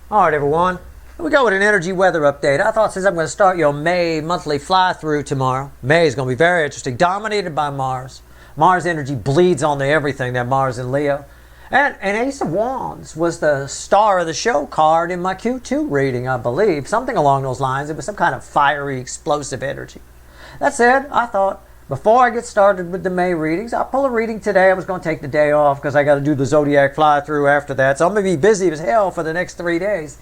All right, everyone. Here we go with an energy weather update. I thought since I'm going to start your May monthly fly-through tomorrow, May is going to be very interesting, dominated by Mars. Mars energy bleeds onto everything, that Mars in Leo. And Ace of Wands was the star of the show card in my Q2 reading, I believe. Something along those lines. It was some kind of fiery, explosive energy. That said, I thought, before I get started with the May readings, I'll pull a reading today. I was going to take the day off because I got to do the zodiac fly-through after that. So I'm going to be busy as hell for the next 3 days.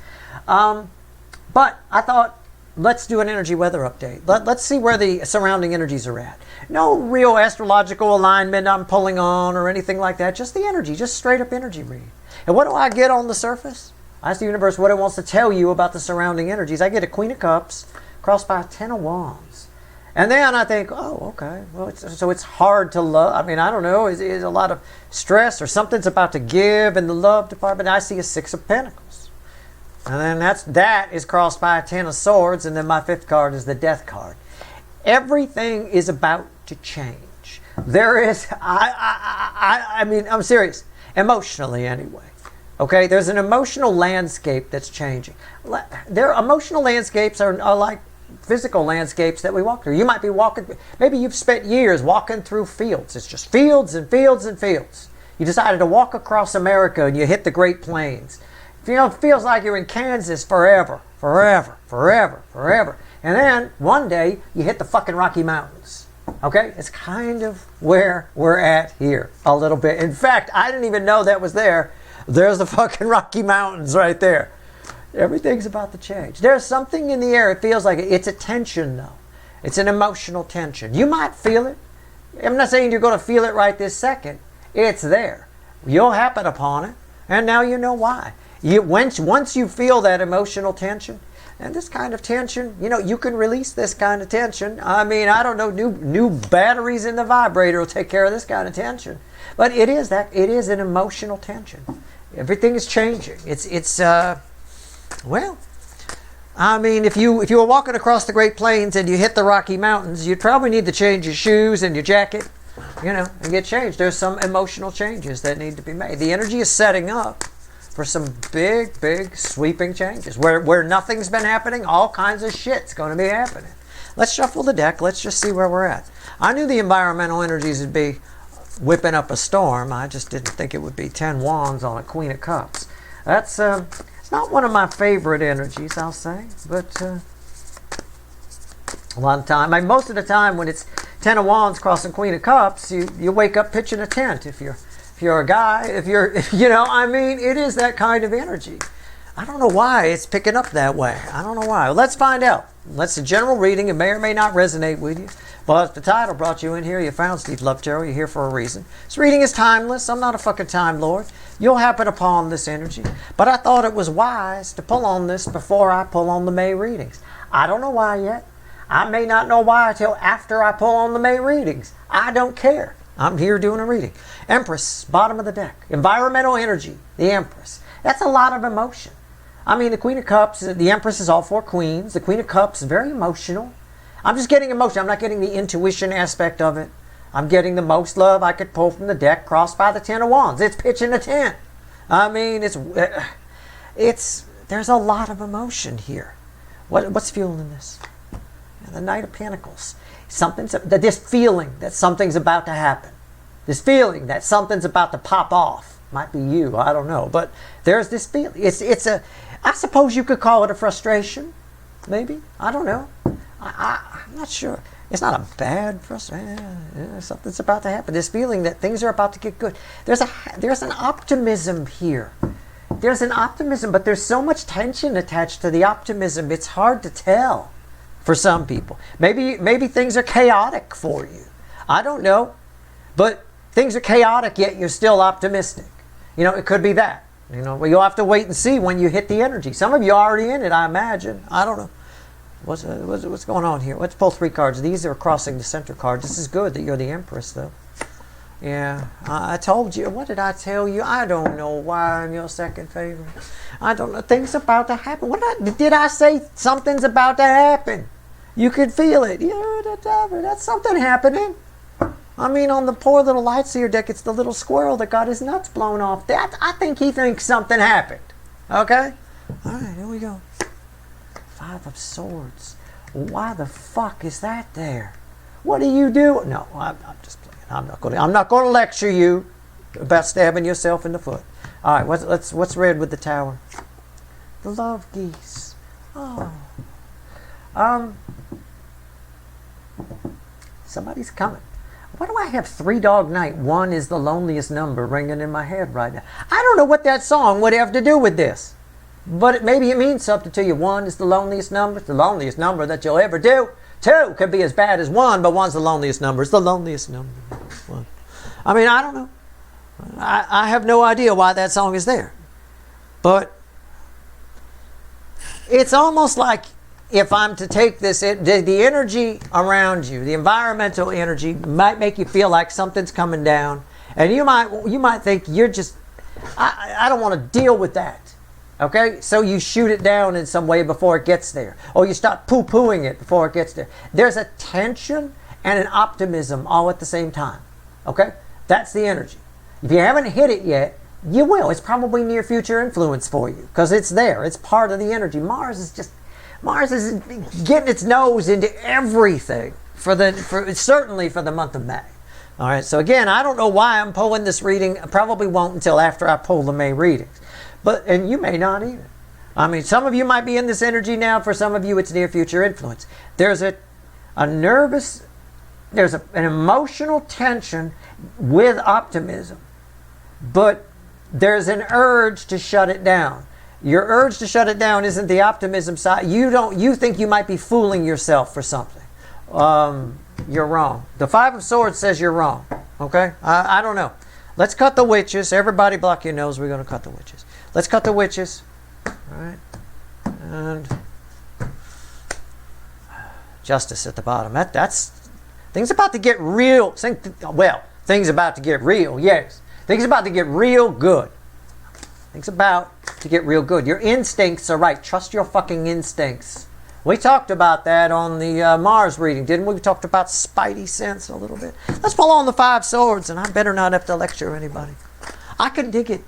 But I thought, let's do an energy weather update. Let's see where the surrounding energies are at. No real astrological alignment I'm pulling on or anything like that. Just the energy, just straight up energy reading. And what do I get on the surface? I ask the universe what it wants to tell you about the surrounding energies. I get a Queen of Cups crossed by a Ten of Wands. And then I think, oh, okay, well, so it's hard to love. I mean, I don't know, is a lot of stress or something's about to give in the love department. I see a Six of Pentacles. And then that is crossed by a Ten of Swords, and then my fifth card is the Death card. Everything is about to change. There is, I mean, I'm serious, emotionally anyway. Okay, there's an emotional landscape that's changing. Emotional landscapes are like physical landscapes that we walk through. You might be walking, maybe you've spent years walking through fields. It's just fields and fields and fields. You decided to walk across America and you hit the Great Plains. You know, it feels like you're in Kansas forever, forever, forever, forever. And then one day you hit the fucking Rocky Mountains. Okay? It's kind of where we're at here a little bit. In fact, I didn't even know that was there. There's the fucking Rocky Mountains right there. Everything's about to change. There's something in the air. It feels like it's a tension, though. It's an emotional tension. You might feel it. I'm not saying you're going to feel it right this second. It's there. You'll happen upon it, and now you know why. Once you feel that emotional tension, and this kind of tension, you know, you can release this kind of tension. I mean, I don't know, new batteries in the vibrator will take care of this kind of tension. But it is an emotional tension. Everything is changing. Well, I mean, if you were walking across the Great Plains and you hit the Rocky Mountains, you'd probably need to change your shoes and your jacket, you know, and get changed. There's some emotional changes that need to be made. The energy is setting up for some big, big sweeping changes. Where nothing's been happening, all kinds of shit's going to be happening. Let's shuffle the deck. Let's just see where we're at. I knew the environmental energies would be whipping up a storm. I just didn't think it would be 10 wands on a Queen of Cups. That's it's not one of my favorite energies, I'll say, but a lot of time, most of the time when it's 10 of Wands crossing Queen of Cups, you wake up pitching a tent. If you're a guy, you know, I mean, it is that kind of energy. I don't know why it's picking up that way. I don't know why. Well, let's find out. That's a general reading. It may or may not resonate with you. But if the title brought you in here, you found Steve Love Tarot, you're here for a reason. This reading is timeless. I'm not a fucking Time Lord. You'll happen upon this energy. But I thought it was wise to pull on this before I pull on the May readings. I don't know why yet. I may not know why until after I pull on the May readings. I don't care. I'm here doing a reading. Empress, bottom of the deck. Environmental energy, the Empress. That's a lot of emotion. I mean, the Queen of Cups, the Empress is all four queens. The Queen of Cups is very emotional. I'm just getting emotion. I'm not getting the intuition aspect of it. I'm getting the most love I could pull from the deck crossed by the Ten of Wands. It's pitching a tent. I mean, there's a lot of emotion here. What's fueling this? The Knight of Pentacles. This feeling that something's about to happen. This feeling that something's about to pop off. Might be you, I don't know. But there's this feeling. I suppose you could call it a frustration. Maybe. I don't know. I'm not sure. It's not a bad frustration. Something's about to happen. This feeling that things are about to get good. There's an optimism here. There's an optimism, but there's so much tension attached to the optimism. It's hard to tell for some people. Maybe things are chaotic for you. I don't know. But things are chaotic, yet you're still optimistic. You know, it could be that. You know, well, you'll have to wait and see when you hit the energy. Some of you are already in it, I imagine. I don't know. What's going on here? Let's pull three cards. These are crossing the center cards. This is good that you're the Empress, though. Yeah, I told you. What did I tell you? I don't know why I'm your second favorite. I don't know. Things about to happen. Did I say something's about to happen? You could feel it. Yeah, that's something happening. I mean, on the poor little Lightseer deck, it's the little squirrel that got his nuts blown off. I think he thinks something happened. Okay? All right, here we go. Five of Swords. Why the fuck is that there? What do you do? No, I'm just playing. I'm not going to lecture you about stabbing yourself in the foot. All right, what's red with the Tower? The love geese. Oh. Somebody's coming. Why do I have Three Dog Night? One is the loneliest number ringing in my head right now. I don't know what that song would have to do with this. But maybe it means something to you. One is the loneliest number. It's the loneliest number that you'll ever do. Two could be as bad as one, but one's the loneliest number. It's the loneliest number. One. I mean, I don't know. I have no idea why that song is there. But it's almost like if I'm to take this, the energy around you, the environmental energy might make you feel like something's coming down. And you might think you're just, I don't want to deal with that. Okay? So you shoot it down in some way before it gets there. Or you start poo-pooing it before it gets there. There's a tension and an optimism all at the same time. Okay? That's the energy. If you haven't hit it yet, you will. It's probably near future influence for you because it's there. It's part of the energy. Mars is getting its nose into everything certainly for the month of May. All right. So again, I don't know why I'm pulling this reading. I probably won't until after I pull the May readings. And you may not either. I mean, some of you might be in this energy now. For some of you, it's near future influence. There's an emotional tension with optimism, but there's an urge to shut it down. Your urge to shut it down isn't the optimism side. You think you might be fooling yourself for something. You're wrong. The Five of Swords says you're wrong. Okay? I don't know. Let's cut the witches. Everybody block your nose. We're going to cut the witches. Let's cut the witches. All right. And Justice at the bottom. That's things about to get real. Things about to get real. Yes. Things about to get real good. Things about to get real good. Your instincts are right. Trust your fucking instincts. We talked about that on the Mars reading, didn't we? We talked about spidey sense a little bit. Let's pull on the Five Swords, and I better not have to lecture anybody. I can dig it.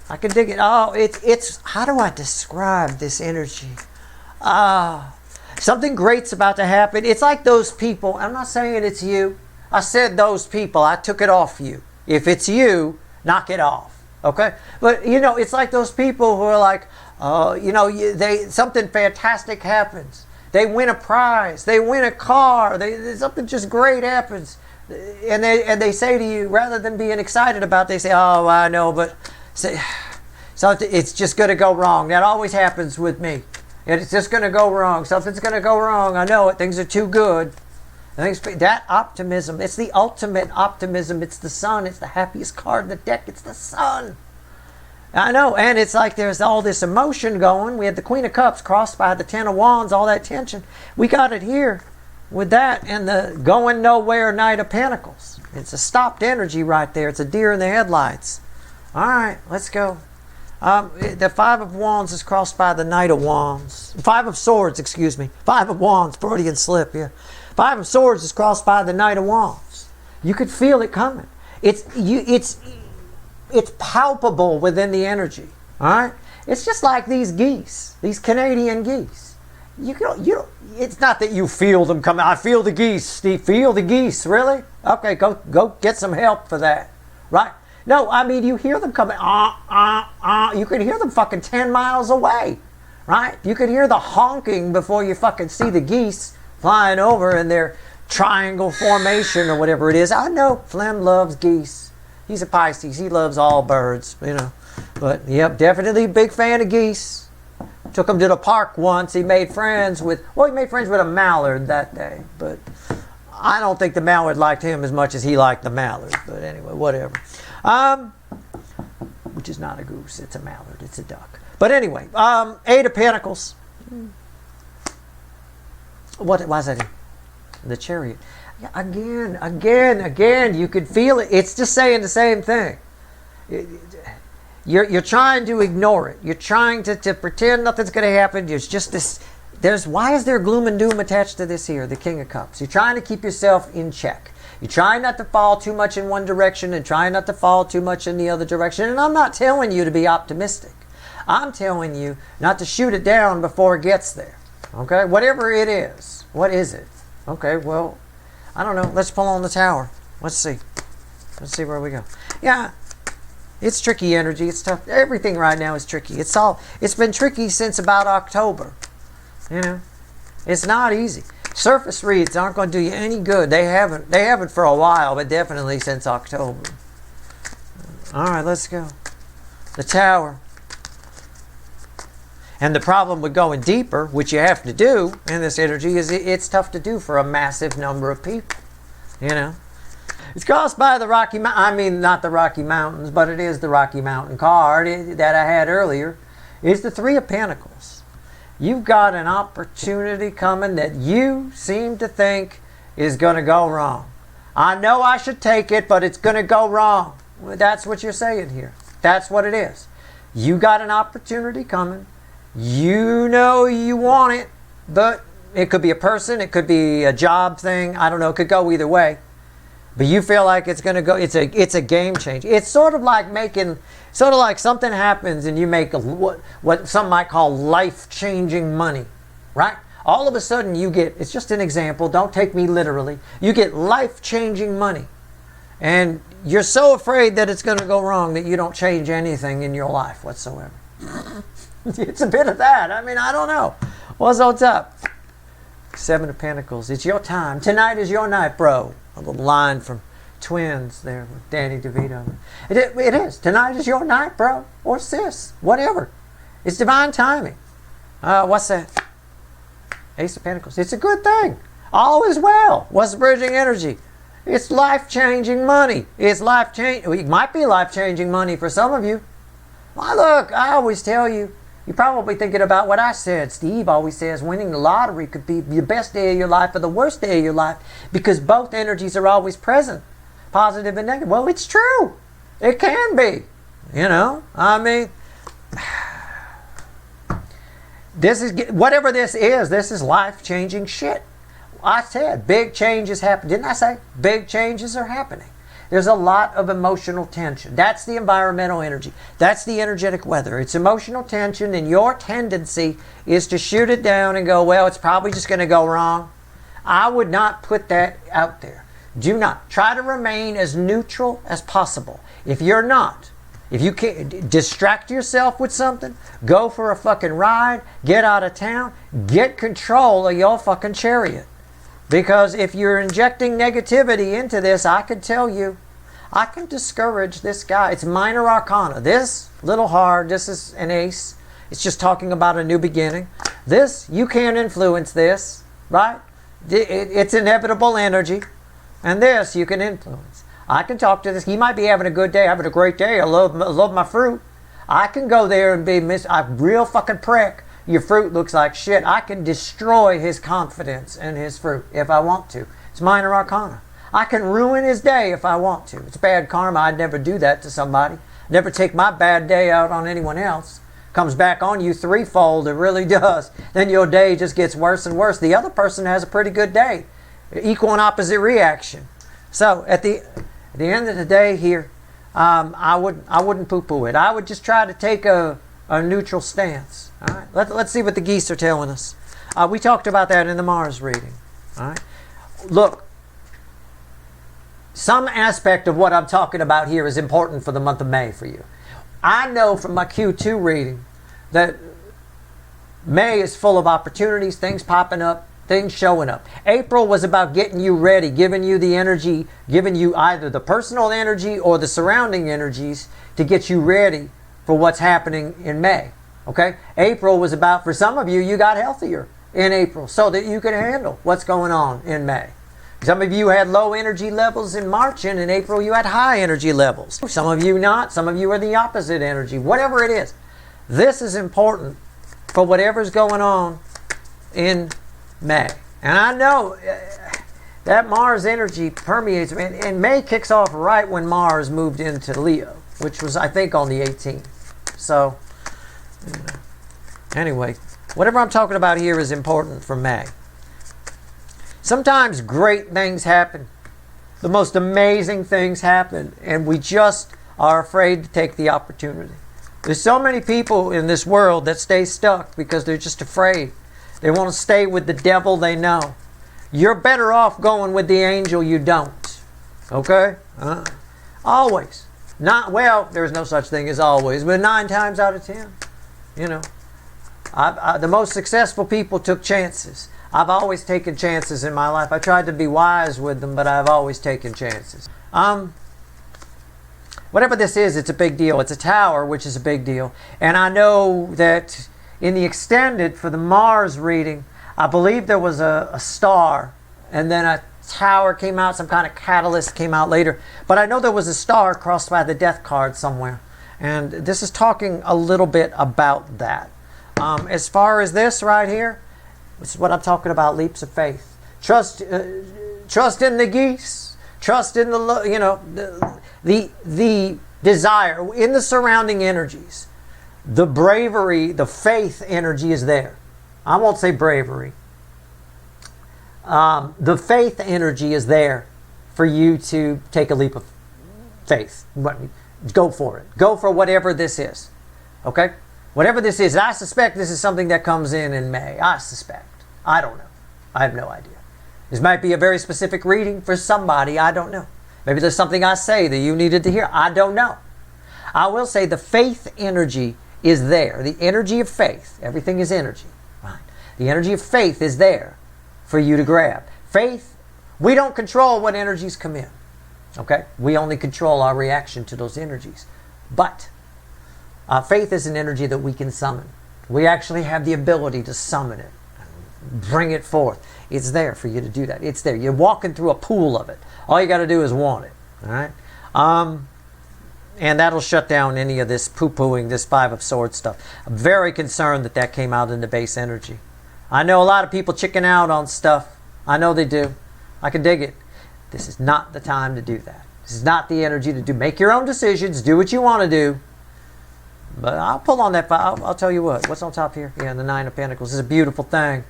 Oh, it's how do I describe this energy? Something great's about to happen. It's like those people. I'm not saying it's you. I said those people. I took it off you. If it's you, knock it off. Okay? But, it's like those people who are like, something fantastic happens. They win a prize. They win a car. Something just great happens. And they say to you, rather than being excited about it, they say, oh, I know, but so it's just going to go wrong. That always happens with me. It's just going to go wrong. Something's going to go wrong. I know it. Things are too good. That optimism, it's the ultimate optimism. It's the sun. It's the happiest card in the deck. It's the sun. I know. And it's like there's all this emotion going. We had the Queen of Cups crossed by the Ten of Wands, all that tension. We got it here with that and the going nowhere Knight of Pentacles. It's a stopped energy right there. It's a deer in the headlights. All right, let's go. The Five of Wands is crossed by the Knight of Wands. Five of Swords, excuse me. Five of Wands, Freudian slip here. Five of Swords is crossed by the Knight of Wands. You could feel it coming. It's palpable within the energy. All right? It's just like these geese, these Canadian geese. It's not that you feel them coming. I feel the geese, Steve. Feel the geese, really? Okay, go get some help for that. Right? No, I mean, you hear them coming, you can hear them fucking 10 miles away, right? You can hear the honking before you fucking see the geese flying over in their triangle formation or whatever it is. I know Flem loves geese. He's a Pisces. He loves all birds, But, yep, definitely a big fan of geese. Took him to the park once. He made friends with a mallard that day. But I don't think the mallard liked him as much as he liked the mallard. But anyway, whatever. Which is not a goose. It's a mallard. It's a duck. But anyway, Eight of Pentacles. What was that? The Chariot. Yeah, again. You could feel it. It's just saying the same thing. You're trying to ignore it. You're trying to pretend nothing's going to happen. There's just this. Why is there gloom and doom attached to this here? The King of Cups. You're trying to keep yourself in check. You try not to fall too much in one direction and try not to fall too much in the other direction. And I'm not telling you to be optimistic. I'm telling you not to shoot it down before it gets there. Okay? Whatever it is. What is it? Okay, well, I don't know. Let's pull on the tower. Let's see. Let's see where we go. Yeah, it's tricky energy. It's tough. Everything right now is tricky. It's been tricky since about October. You know, it's not easy. Surface reads aren't going to do you any good. They haven't for a while, but definitely since October. All right, let's go. The tower. And the problem with going deeper, which you have to do in this energy, is it's tough to do for a massive number of people. You know, it's caused by the not the Rocky Mountains, but it is the Rocky Mountain card that I had earlier. It's the Three of Pentacles. You've got an opportunity coming that you seem to think is going to go wrong. I know I should take it, but it's going to go wrong. That's what you're saying here. That's what it is. You got an opportunity coming. You know you want it, but it could be a person, it could be a job thing. I don't know. It could go either way. But you feel like it's going to go. It's a game change. It's sort of like something happens and you make what some might call life-changing money, right? All of a sudden you get, it's just an example, don't take me literally, you get life-changing money. And you're so afraid that it's going to go wrong that you don't change anything in your life whatsoever. It's a bit of that. I mean, I don't know. What's up? Seven of Pentacles. It's your time. Tonight is your night, bro. A little line from Twins there with Danny DeVito. It is. Tonight is your night, bro. Or sis. Whatever. It's divine timing. What's that? Ace of Pentacles. It's a good thing. All is well. What's the bridging energy? It's life-changing money. It's life-changing. It might be life-changing money for some of you. Well, look, I always tell you, you're probably thinking about what I said. Steve always says winning the lottery could be your best day of your life or the worst day of your life because both energies are always present, positive and negative. Well, it's true. It can be. You know, I mean, this is whatever this is life-changing shit. I said big changes happen. Didn't I say big changes are happening? There's a lot of emotional tension. That's the environmental energy. That's the energetic weather. It's emotional tension, and your tendency is to shoot it down and go, well, it's probably just going to go wrong. I would not put that out there. Do not. Try to remain as neutral as possible. If you're not, if you can't distract yourself with something, go for a fucking ride, get out of town, get control of your fucking chariot. Because if you're injecting negativity into this, I can tell you, I can discourage this guy. It's minor arcana. This, little hard, this is an ace. It's just talking about a new beginning. This, you can't influence this, right? It's inevitable energy. And this, you can influence. I can talk to this. He might be having a good day, having a great day. I love my fruit. I can go there and be a real fucking prick. Your fruit looks like shit. I can destroy his confidence in his fruit if I want to. It's minor arcana. I can ruin his day if I want to. It's bad karma. I'd never do that to somebody. Never take my bad day out on anyone else. Comes back on you threefold. It really does. Then your day just gets worse and worse. The other person has a pretty good day. Equal and opposite reaction. So at the end of the day here, I wouldn't poo-poo it. I would just try to take a neutral stance. All right, let's see what the geese are telling us. We talked about that in the Mars reading. All right, look, some aspect of what I'm talking about here is important for the month of May for you. I know from my Q2 reading that May is full of opportunities, things popping up, things showing up. April was about getting you ready, giving you the energy, giving you either the personal energy or the surrounding energies to get you ready for what's happening in May. Okay? April was about, for some of you, you got healthier in April so that you could handle what's going on in May. Some of you had low energy levels in March, and in April you had high energy levels. Some of you not. Some of you are the opposite energy. Whatever it is. This is important for whatever's going on in May. And I know that Mars energy permeates, and May kicks off right when Mars moved into Leo, which was, I think, on the 18th. So, anyway, whatever I'm talking about here is important for May. Sometimes great things happen. The most amazing things happen, and we just are afraid to take the opportunity. There's so many people in this world that stay stuck because they're just afraid. They want to stay with the devil they know. You're better off going with the angel you don't. Okay? Always. Not, well, there's no such thing as always, but 9 times out of 10. You know. The most successful people took chances. I've always taken chances in my life. I tried to be wise with them, but I've always taken chances. Whatever this is, it's a big deal. It's a tower, which is a big deal. And I know that in the extended, for the Mars reading, I believe there was a star, and then a tower came out, some kind of catalyst came out later. But I know there was a star crossed by the death card somewhere. And this is talking a little bit about that. As far as this right here, this is what I'm talking about, leaps of faith. Trust in the geese. Trust in the desire, in the surrounding energies. The bravery, the faith energy is there. I won't say bravery. The faith energy is there for you to take a leap of faith. Go for it. Go for whatever this is. Okay? Whatever this is. I suspect this is something that comes in May. I suspect. I don't know. I have no idea. This might be a very specific reading for somebody. I don't know. Maybe there's something I say that you needed to hear. I don't know. I will say the faith energy is there. The energy of faith. Everything is energy. Right? The energy of faith is there for you to grab. Faith, we don't control what energies come in. Okay? We only control our reaction to those energies. But faith is an energy that we can summon. We actually have the ability to summon it. Bring it forth. It's there for you to do that. It's there. You're walking through a pool of it. All you got to do is want it. All right? And that'll shut down any of this poo-pooing, this Five of Swords stuff. I'm very concerned that came out in the base energy. I know a lot of people chicken out on stuff. I know they do. I can dig it. This is not the time to do that. This is not the energy to do. Make your own decisions. Do what you want to do. But I'll pull on that. I'll tell you what. What's on top here? Yeah, the Nine of Pentacles. It's a beautiful thing.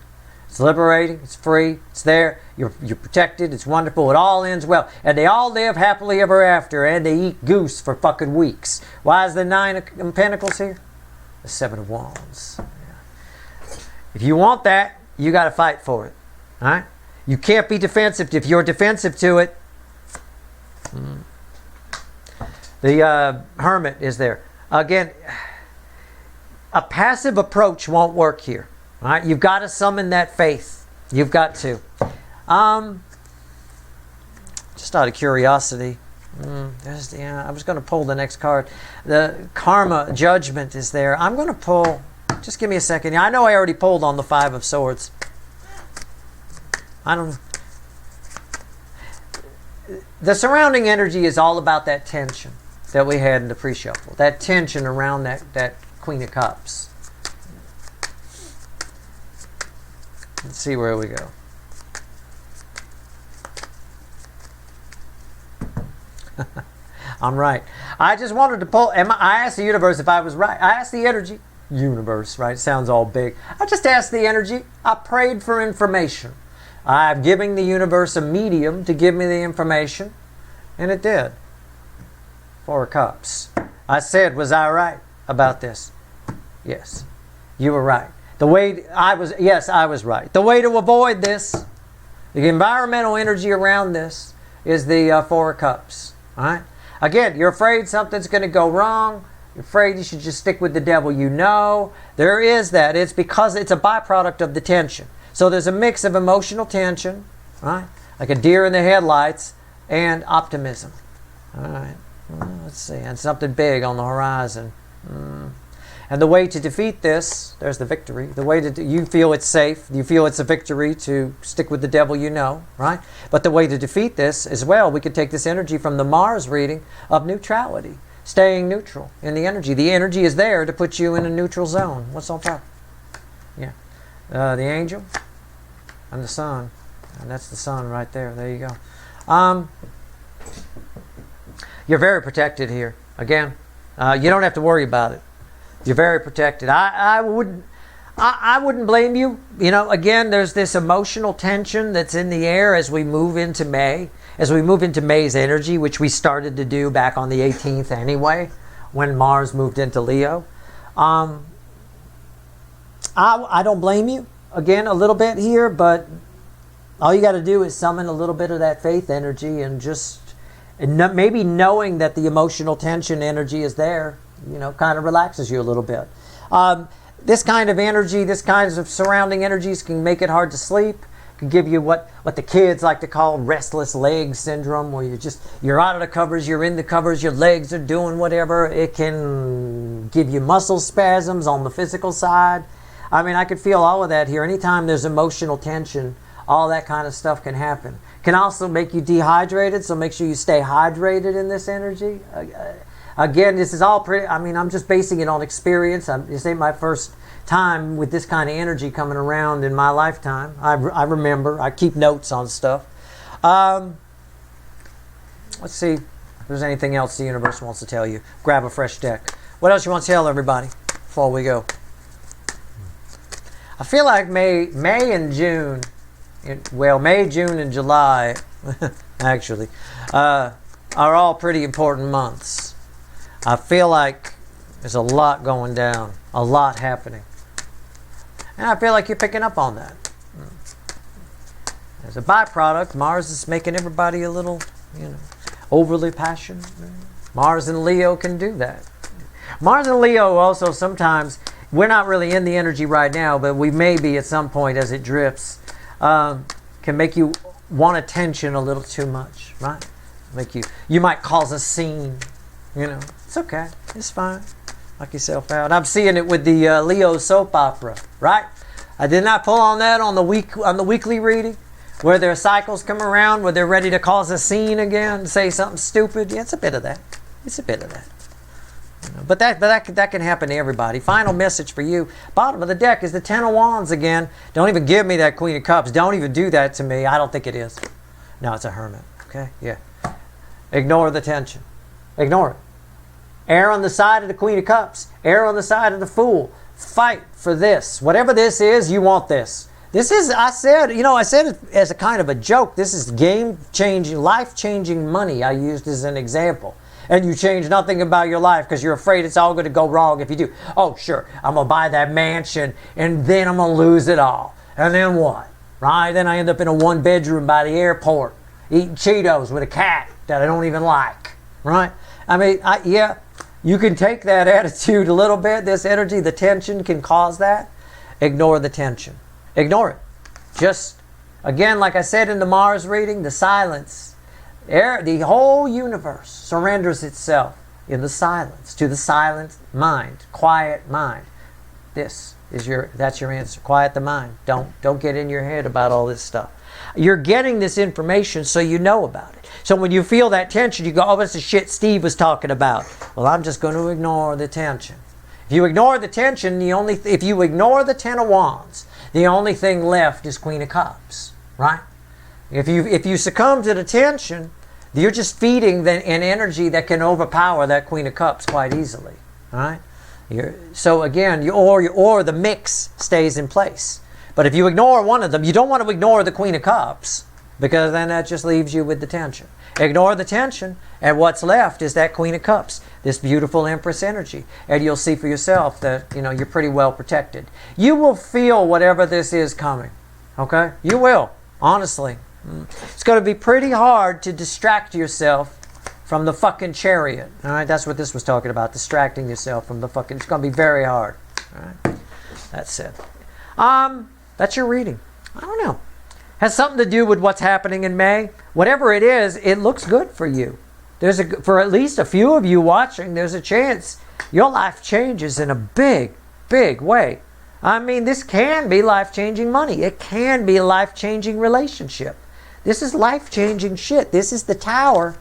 It's liberating. It's free. It's there. You're protected. It's wonderful. It all ends well. And they all live happily ever after. And they eat goose for fucking weeks. Why is the Nine of Pentacles here? The Seven of Wands. Yeah. If you want that, you got to fight for it. All right? You can't be defensive. If you're defensive to it, the Hermit is there. Again, a passive approach won't work here. All right? You've got to summon that faith. You've got to. Just out of curiosity, I was going to pull the next card. The Karma Judgment is there. I'm going to pull. Just give me a second. I know I already pulled on the Five of Swords. I don't know. The surrounding energy is all about that tension that we had in the pre-shuffle. That tension around that Queen of Cups. Let's see where we go. I'm right. I just wanted to pull. I asked the universe if I was right. I asked the energy. Universe, right? It sounds all big. I just asked the energy. I prayed for information. I'm giving the universe a medium to give me the information. And it did. Four of Cups. I said, was I right about this? Yes. You were right. Yes, I was right. The way to avoid this, the environmental energy around this, is the Four of Cups. All right? Again, you're afraid something's going to go wrong. You're afraid you should just stick with the devil you know. There is that. It's because it's a byproduct of the tension. So there's a mix of emotional tension, right? Like a deer in the headlights, and optimism. All right. Let's see. And something big on the horizon. And the way to defeat this, there's the victory. The way you feel it's safe. You feel it's a victory to stick with the devil you know, right? But the way to defeat this as well, we could take this energy from the Mars reading of neutrality. Staying neutral in the energy. The energy is there to put you in a neutral zone. What's on top? Yeah. The angel and the sun. And that's the sun right there. There you go. You're very protected here. Again, you don't have to worry about it. You're very protected. I wouldn't blame you. You know, again, there's this emotional tension that's in the air as we move into May. As we move into May's energy, which we started to do back on the 18th anyway. when Mars moved into Leo. I don't blame you, again, a little bit here, but all you got to do is summon a little bit of that faith energy and just maybe knowing that the emotional tension energy is there, kind of relaxes you a little bit. This kind of energy, this kinds of surrounding energies can make it hard to sleep. Can give you what the kids like to call restless leg syndrome, where you're out of the covers, you're in the covers, your legs are doing whatever. It can give you muscle spasms on the physical side. I mean, I could feel all of that here. Anytime there's emotional tension, all that kind of stuff can happen. Can also make you dehydrated, so make sure you stay hydrated in this energy. Again, this is all pretty, I'm just basing it on experience. This ain't my first time with this kind of energy coming around in my lifetime. I remember. I keep notes on stuff. Let's see if there's anything else the universe wants to tell you. Grab a fresh deck. What else you want to tell everybody before we go? I feel like May and June, May, June, and July, actually, are all pretty important months. I feel like there's a lot going down, a lot happening. And I feel like you're picking up on that. As a byproduct, Mars is making everybody a little, overly passionate. Mars and Leo can do that. Mars and Leo also sometimes, we're not really in the energy right now, but we may be at some point as it drifts, can make you want attention a little too much, right? You might cause a scene, It's okay. It's fine. Knock yourself out. I'm seeing it with the Leo soap opera, right? I did not pull on that on the weekly reading, where their cycles come around, where they're ready to cause a scene again, say something stupid. Yeah, it's a bit of that. It's a bit of that. But that can happen to everybody. Final message for you. Bottom of the deck is the Ten of Wands again. Don't even give me that Queen of Cups. Don't even do that to me. I don't think it is. No, it's a Hermit. Okay? Yeah. Ignore the tension. Ignore it. Err on the side of the Queen of Cups. Err on the side of the Fool. Fight for this. Whatever this is, you want this. This is, I said it as a kind of a joke. This is game-changing, life-changing money I used as an example. And you change nothing about your life because you're afraid it's all going to go wrong if you do. Oh, sure, I'm going to buy that mansion and then I'm going to lose it all. And then what? Right? Then I end up in a one-bedroom by the airport eating Cheetos with a cat that I don't even like. Right? You can take that attitude a little bit. This energy, the tension can cause that. Ignore the tension. Ignore it. Just, again, like I said in the Mars reading, the silence. The whole universe surrenders itself in the silence, to the silent mind, quiet mind. That's your answer. Quiet the mind. Don't get in your head about all this stuff. You're getting this information so you know about it. So when you feel that tension, you go, oh, that's the shit Steve was talking about. Well, I'm just going to ignore the tension. If you ignore the tension, if you ignore the Ten of Wands, the only thing left is Queen of Cups, right? If you succumb to the tension, you're just feeding an energy that can overpower that Queen of Cups quite easily, right? So again, or the mix stays in place. But if you ignore one of them, you don't want to ignore the Queen of Cups, because then that just leaves you with the tension. Ignore the tension, and what's left is that Queen of Cups, this beautiful Empress energy. And you'll see for yourself that you're pretty well protected. You will feel whatever this is coming. Okay? You will, honestly. It's going to be pretty hard to distract yourself from the fucking Chariot. All right? That's what this was talking about, distracting yourself from the fucking... It's going to be very hard. All right? That's it. That's your reading. I don't know. Has something to do with what's happening in May. Whatever it is, it looks good for you. For at least a few of you watching, there's a chance your life changes in a big, big way. This can be life-changing money. It can be a life-changing relationship. This is life-changing shit. This is the Tower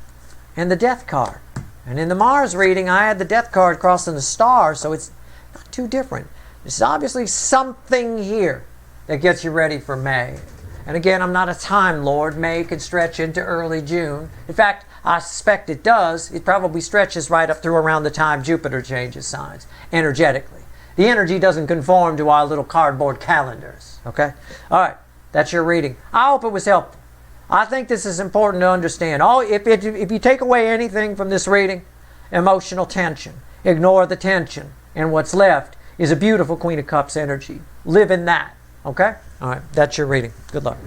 and the Death card. And in the Mars reading, I had the Death card crossing the star, so it's not too different. There's obviously something here that gets you ready for May. And again, I'm not a time lord. May could stretch into early June. In fact, I suspect it does. It probably stretches right up through around the time Jupiter changes signs, energetically. The energy doesn't conform to our little cardboard calendars. Okay? All right. That's your reading. I hope it was helpful. I think this is important to understand. If you take away anything from this reading, emotional tension. Ignore the tension. And what's left is a beautiful Queen of Cups energy. Live in that. Okay? All right. That's your reading. Good luck.